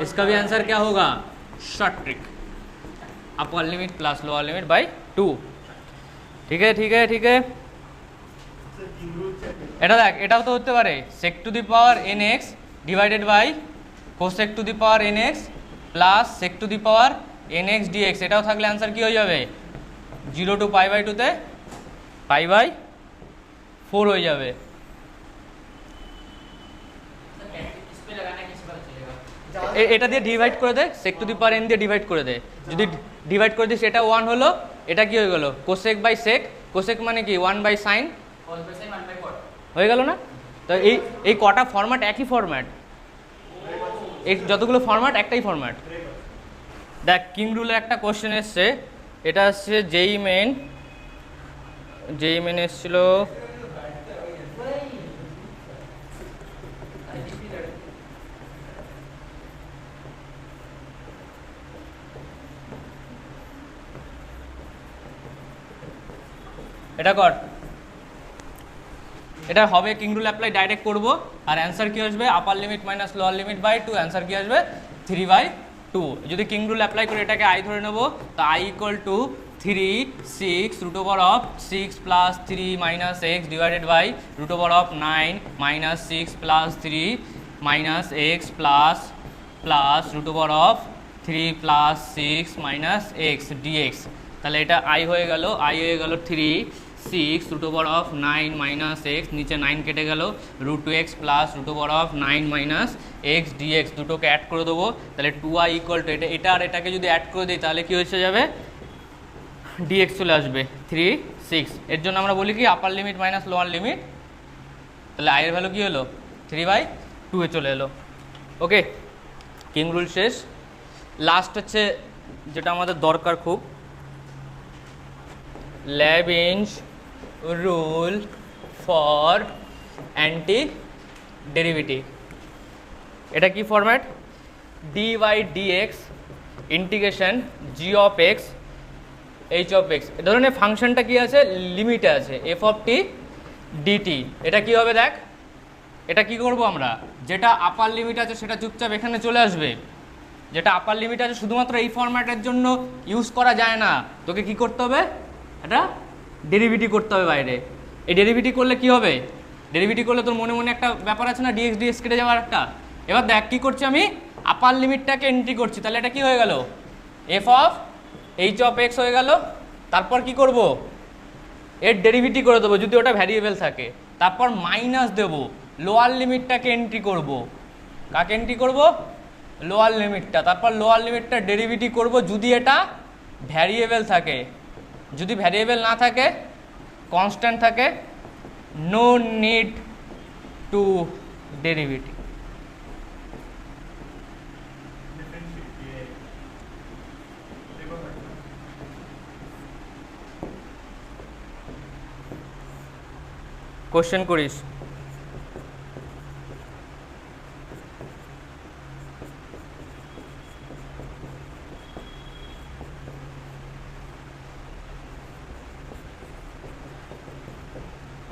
इसका भी आंसर क्या होगा? Short trick, upper limit plus lower limit by 2। ठीक है ठीक है ठीक है। এটা দেখ, এটাও তো হতে পারে sec to the power nx divided by cosec to the power nx plus sec to the power nx dx। এটাও থাকলে आंसर কি হয়ে যাবে? 0 to π/2 তে π/4 হয়ে যাবে। এটা দিয়ে ডিভাইড করে দে, sec to the power n দিয়ে ডিভাইড করে দে। যদি ডিভাইড করে দিস এটা 1 হলো, এটা কি হয়ে গেল? cosec বাই sec, cosec মানে কি 1 বাই sin, হয়ে গেল না? তো এই কটা ফরম্যাট একই ফরম্যাট, এই যতগুলো ফরম্যাট একটাই ফরম্যাট। দেখ কিং রুলের একটা কোশ্চেন এসছে, এটা হচ্ছে জেই মেন এসছিল, এটা কর, এটা হবে কিং রুল অ্যাপ্লাই ডাইরেক্ট করব, আর অ্যান্সার কি আসবে? Upper limit minus lower limit by 2, answer কি আসবে? 3/2। যদি কিং রুল অ্যাপ্লাই করে এটাকে আই ধরে নেব, তো i = 3 6 √6 + 3 - x divided by √9 - 6 + 3 - x plus √3 + 6 - x dx। তাহলে এটা i হয়ে গেল 3 6 √9 - x, নিচে 9 কেটে গেল, √2x প্লাস √9 - x dx, দুটোকে অ্যাড করে দেবো। তাহলে 2i = এটা আর এটাকে যদি অ্যাড করে দিই তাহলে কি হয়ে যাবে? dx চলে আসবে 3 6। এর জন্য আমরা বলি কি আপার লিমিট মাইনাস লোয়ার লিমিট। তাহলে i এর ভ্যালু কি হলো? 3/2 এ চলে এলো। ওকে, কিং রুল শেষ। লাস্ট হচ্ছে যেটা আমাদের দরকার খুব, ল্যাবিঞ্জ রুল ফর অ্যান্টি ডেরিভেটিভ। এটা কি format? dy/dx integration g of x h of x। এ ধরনের ফাংশনটা কি আছে? লিমিটে আছে f of t dt। এটা কি হবে? দেখ, এটা কি করব আমরা? যেটা আপার লিমিট আছে সেটা চুপচাপ এখানে চলে আসবে। যেটা আপার লিমিট আছে শুধুমাত্র এই ফরম্যাটের জন্য ইউজ করা যায় না, তোকে কি করতে হবে? এটা ডেরিভেটিভ করতে হবে বাইরে। এই ডেরিভেটিভ করলে কি হবে? ডেরিভেটিভ করলে তোর মনে মনে একটা ব্যাপার আছে না, dx dx কেটে যাওয়ার একটা। এবার দেখ কি করছি আমি, আপার লিমিটটাকে এন্ট্রি করছি, তাহলে এটা কি হয়ে গেল? f of h of x হয়ে গেল। তারপর কি করব? এর ডেরিভেটিভ করে দেবো যদি ওটা ভ্যারিয়েবল থাকে। তারপর মাইনাস দেব, লোয়ার লিমিটটাকে এন্ট্রি করব। কাকে এন্ট্রি করব? লোয়ার লিমিটটা। তারপর লোয়ার লিমিটটা ডেরিভেটিভ করব যদি এটা ভ্যারিয়েবল থাকে। যদি ভ্যারিয়েবল না থাকে, কনস্ট্যান্ট থাকে, no need to derivative. Question করিস।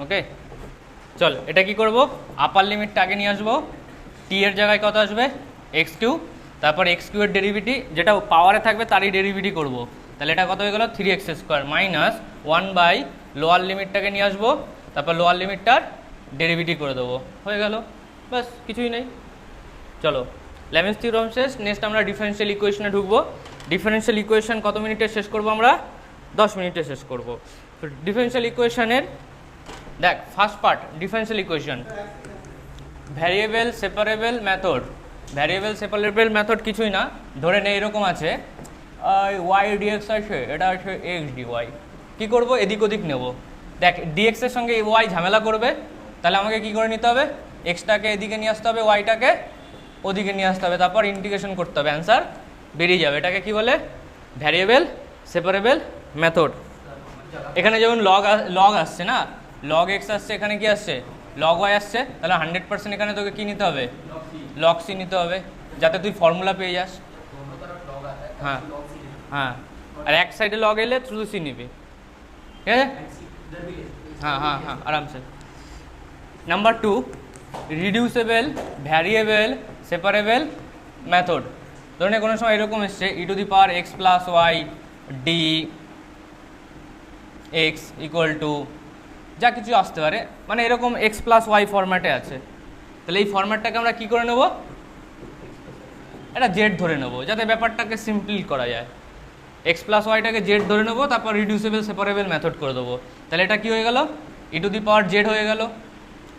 ওকে চল, এটা কি করব? আপার লিমিটটা আগে নিয়ে আসবো, টি এর জায়গায় কত আসবে? x3, তারপর x3 এর ডেরিভেটিভ যেটা পাওয়ারে থাকবে তারই ডেরিভেটিভ করব। তাহলে এটা কত হয়ে গেল? 3x² মাইনাস 1 লোয়ার লিমিটটাকে নিয়ে আসবো, তারপর লোয়ার লিমিটটার ডেরিভেটিভ করে দেবো, হয়ে গেল। বাস, কিছুই নেই। চলো, ল্যাবিঞ্জ থিওরাম শেষ। নেক্সট আমরা ডিফারেনশিয়াল ইকুয়েশনে ঢুকবো। ডিফারেনশিয়াল ইকুয়েশন কত মিনিটে শেষ করব আমরা? 10 মিনিটে শেষ করব। তো ডিফারেনশিয়াল ইকুয়েশনের দেখ, first part differential equation, variable separable method. Variable separable method কিছুই না, ধরে নে এরকম আছে y dx আছে, এটা আছে x dy। কী করবো? এদিক ওদিক নেব। দেখ, dx এর সঙ্গে y ঝামেলা করবে, তাহলে আমাকে কি করে নিতে হবে? এক্সটাকে এদিকে নিয়ে আসতে হবে, ওয়াইটাকে ওদিকে নিয়ে আসতে হবে, তারপর ইন্টিগ্রেশন করতে হবে, অ্যান্সার বেরিয়ে যাবে। এটাকে কি বলে? Variable separable method. এখানে যেমন লগ আসছে না, লগ এক্স আসছে, এখানে কি আসছে? লগ ওয়াই আসছে, তাহলে 100% এখানে তোকে কি নিতে হবে? লগ সি নিতে হবে, যাতে তুই ফর্মুলা পেয়ে যাস। হ্যাঁ হ্যাঁ, আর এক সাইডে লগ এলে শুধু সি নিবি, ঠিক আছে? हाँ हाँ हाँ आराम से। Number 2, reducible variable separable method. ধরুন কোনো সময় এরকম এসছে e to the power x plus y d x equal to যা কিছু আসতে পারে, মানে এরকম এক্স প্লাস ওয়াই ফরম্যাটে আছে। তাহলে এই ফরম্যাটটাকে আমরা কী করে নেব? এটা জেড ধরে নেব, যাতে ব্যাপারটাকে সিম্পল করা যায়। এক্স প্লাস ওয়াইটাকে জেড ধরে নেবো, তারপর রিডিউসেবল সেপারেবল মেথড করে দেবো। তাহলে এটা কি হয়ে গেল? ই টু দি পাওয়ার জেড হয়ে গেল,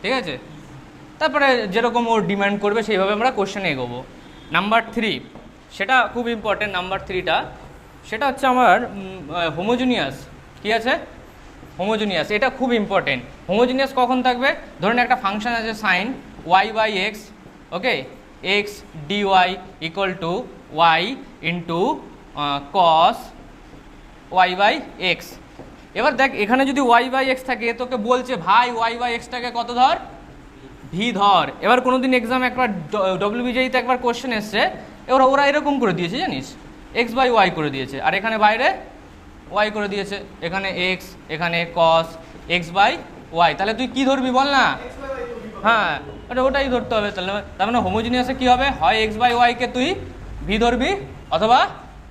ঠিক আছে? তারপরে যেরকম ওর ডিমান্ড করবে সেইভাবে আমরা কোশ্চেনে এগোবো। নাম্বার 3, সেটা খুব ইম্পর্টেন্ট। নাম্বার 3টা সেটা হচ্ছে আমার হোমোজিনিয়াস। কি আছে? হোমোজিনিয়াস। এটা খুব ইম্পর্টেন্ট। হোমোজিনিয়াস কখন থাকবে? ধরুন একটা ফাংশন আছে sine y by x, okay, x dy equal to y into cos y by x. এবার দেখ এখানে যদি ওয়াই বাই এক্স থাকে, তোকে বলছে ভাই ওয়াই বাই এক্সটাকে কত ধর? ভি ধর। এবার কোনো দিন এক্সাম একবার ডব্লিউবিজেইতে একবার কোশ্চেন এসছে, এবার ওরা এরকম করে দিয়েছে জানিস, এক্স বাই ওয়াই করে দিয়েছে, আর এখানে বাইরে ওয়াই করে দিয়েছে, এখানে এক্স, এখানে কস এক্স বাই ওয়াই। তাহলে তুই কি ধরবি বল না? হ্যাঁ, ওটাই ধরতে হবে। তাহলে তার মানে হোমোজিনিয়াসে কী হবে? হয় এক্স বাই ওয়াইকে তুই ভি ধরবি, অথবা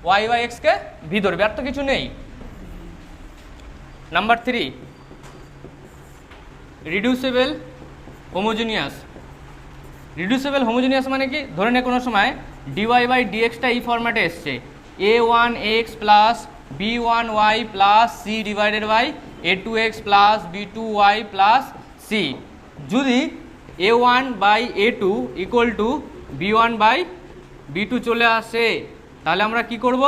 ওয়াই বাই এক্সকে ভি ধরবি, আর তো কিছু নেই। Number 3, reducible homogeneous. Reducible homogeneous মানে কি? ধরে নে কোনো সময় ডিওয়াই বাই ডিএক্সটা এই ফরম্যাটে এসছে, a1 x plus b1 y plus c divided by a2 x plus b2 y plus c। যদি a1 by a2 equal to b1 by b2 চলে আসে, তাহলে আমরা কি করব?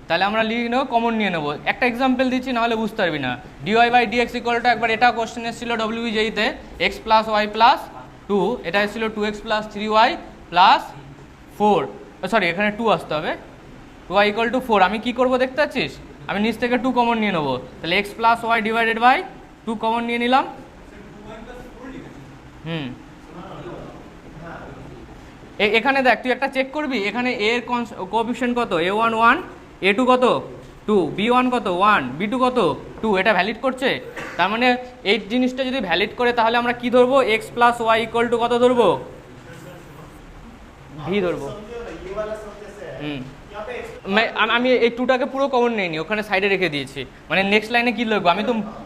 তাহলে আমরা লিখে নেবো, কমন নিয়ে নেবো। একটা এক্সাম্পল দিচ্ছি, নাহলে বুঝতে পারবি না। Dy by dx equal to, একবার এটা কোশ্চেন এসেছিল ডব্লিউবিজেইতে, এক্স প্লাস ওয়াই প্লাস 2, এটা এসেছিল 2x plus 3y plus 4, sorry এখানে 2 আসতে হবে, 2y ইকুয়াল টু 4। আমি কি করব দেখতে পাচ্ছিস? আমি নিচ থেকে 2 কমন নিয়ে নেবো, তাহলে x plus y divided by 2 common নিয়ে নিলাম। এখানে দেখ তুই একটা চেক করবি, এখানে এর কোএফিশিয়েন্ট কত? a1 1, a2 কত? 2, b1 কত? 1, b2 কত? 2। এটা ভ্যালিড করছে। তার মানে এই জিনিসটা যদি ভ্যালিড করে, তাহলে আমরা কি ধরবো? X plus y equal to কত ধরবো? ভি ধরবো। আমি এই 2টাকে পুরো কমন নিইনি, ওখানে সাইডে রেখে দিয়েছি। মানে নেক্সট লাইনে কি লিখবো?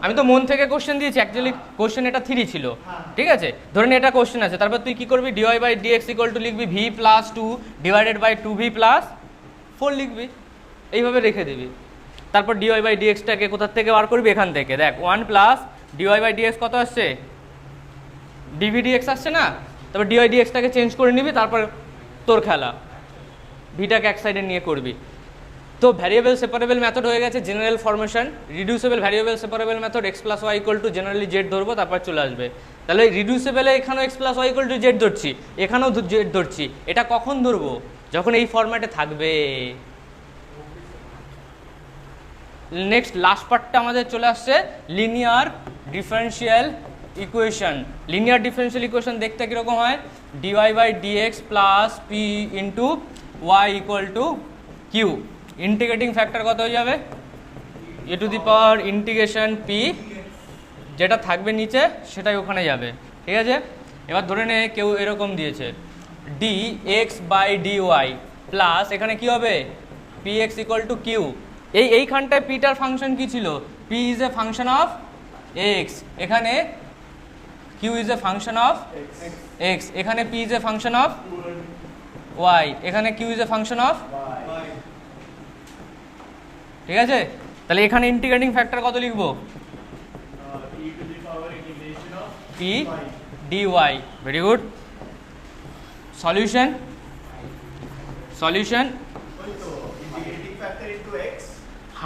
আমি তো মন থেকে কোশ্চেন দিয়েছি, অ্যাকচুয়ালি কোশ্চেন এটা 3 ছিল, ঠিক আছে? ধরে নে এটা কোশ্চেন আছে, তারপর তুই কি করবি? Dy by dx equal to লিখবি v plus 2 divided by 2v plus 4 লিখবি, এইভাবে রেখে দিবি। তারপর ডিওয়াই বাই ডিএক্সটাকে কোথার থেকে বার করবি? এখান থেকে। দেখ 1 প্লাস ডিওয়াই বাই ডিএক্স কত আসছে? ডিভি ডিএক্স আসছে না? তারপর ডিওয়াই ডিএক্সটাকে চেঞ্জ করে নিবি, তারপর তোর খেলা, ভিটাকে এক সাইডে নিয়ে করবি। তো ভ্যারিয়েবল সেপারেবল মেথড হয়ে গেছে general formation. Reducible variable separable method x plus y equal to generally z ধরবো, তারপর চলে আসবে। তাহলে রিডিউসেবলে এখানেও x plus y equal to z ধরছি, এখানেও জেড ধরছি। এটা কখন ধরবো? যখন এই ফরম্যাটে থাকবে। নেক্সট লাস্ট পার্টটা আমাদের চলে আসছে linear differential equation. Linear differential equation দেখতে কীরকম হয়? Dy by dx plus p into y equal to q. Integrating factor কত হয়ে যাবে? E to the power integration p, যেটা থাকবে নিচে সেটাই ওখানে যাবে, ঠিক আছে? এবার ধরে নে কেউ এরকম দিয়েছে d x by d y plus, এখানে কি হবে? P x equal to q. এইখানটায় পিটার ফাংশন কি ছিল? P is a function of x, এখানে q is a function of x, এখানে p is a function of y, এখানে q is a function of, ঠিক আছে? তাহলে এখানে ইন্টিগ্রেটিং ফ্যাক্টর কত লিখবো? P d y. Very good. Solution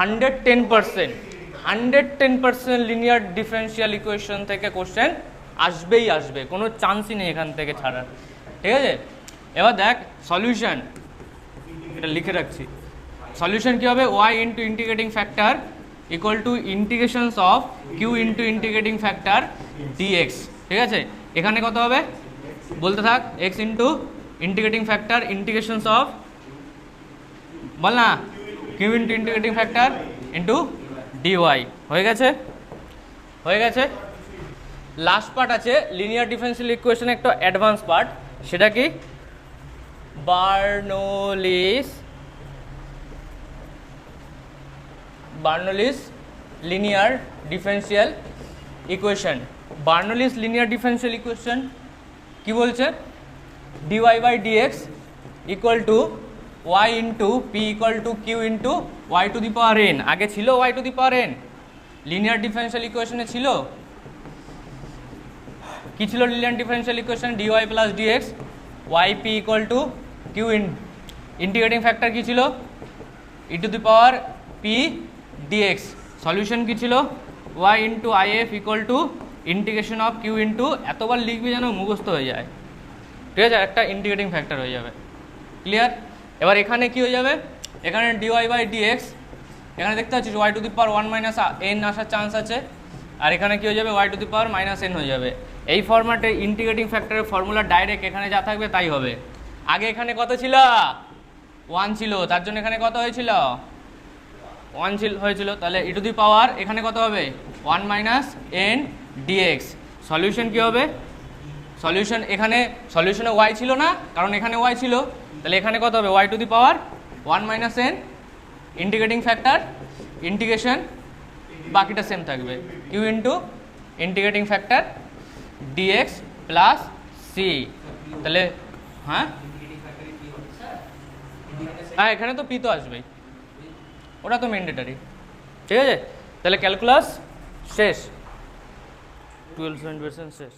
110% linear differential equation থেকে কোশ্চেন আসবেই আসবে, কোনো চান্সই নেই এখান থেকে ছাড়ার, ঠিক আছে? এবার দেখ সলিউশন এটা লিখে রাখছি। সলিউশন কী হবে, y into integrating factor equal to integrations of q into integrating factor dx. ঠিক আছে, এখানে কত হবে বলতে থাক, x into integrating factor integrations of, বল না, q into integrating factor into dy. হয়ে গেছে, হয়ে গেছে। লাস্ট পার্ট আছে লিনিয়ার ডিফারেনশিয়াল ইকুয়েশন, একটা অ্যাডভান্স পার্ট, সেটা কি Bernoulli's linear differential equation. Bernoulli's linear differential equation কি বলছে, dy by dx equal to y into P equal to q into y to the power n. আগে ছিল y to the power n, linear differential ইকুয়েশনে ছিল কি ছিল, linear differential equation dy plus dx y p equal to q integrating factor কি ছিল e to the power p dx. Solution কি ছিল y into I F equal to integration of q into, এতবার লিখবি যেন মুখস্থ হয়ে যায়, ঠিক আছে, একটা ইন্টিগ্রেটিং ফ্যাক্টর হয়ে যাবে। ক্লিয়ার? এবার এখানে কি হয়ে যাবে, এখানে ডিওয়াই বাই ডিএক্স, এখানে দেখতে পাচ্ছিস y to the power one minus n আসার চান্স আছে, আর এখানে কি হয়ে যাবে y to the power minus n হয়ে যাবে। এই ফরম্যাটে ইন্টিগ্রেটিং ফ্যাক্টরের ফর্মুলা ডাইরেক্ট এখানে যা থাকবে তাই হবে। আগে এখানে কত ছিল, 1 ছিল, তার জন্য এখানে কত হয়েছিল 1 হয়েছিল, তাহলে ই টু দি পাওয়ার এখানে কত হবে 1 মাইনাস এন ডিএক্স। সলিউশন কী হবে, সলিউশন এখানে সলিউশনে ওয়াই ছিল না, কারণ এখানে ওয়াই ছিল, তাহলে এখানে কত হবে y to the power 1 minus n integrating factor integration, বাকিটা সেম থাকবে q into integrating factor dx plus c. তাহলে হ্যাঁ হ্যাঁ এখানে তো পি তো আসবেই, ওটা তো ম্যান্ডেটারি। ঠিক আছে, তাহলে ক্যালকুলাস শেষ, 12 শেষ।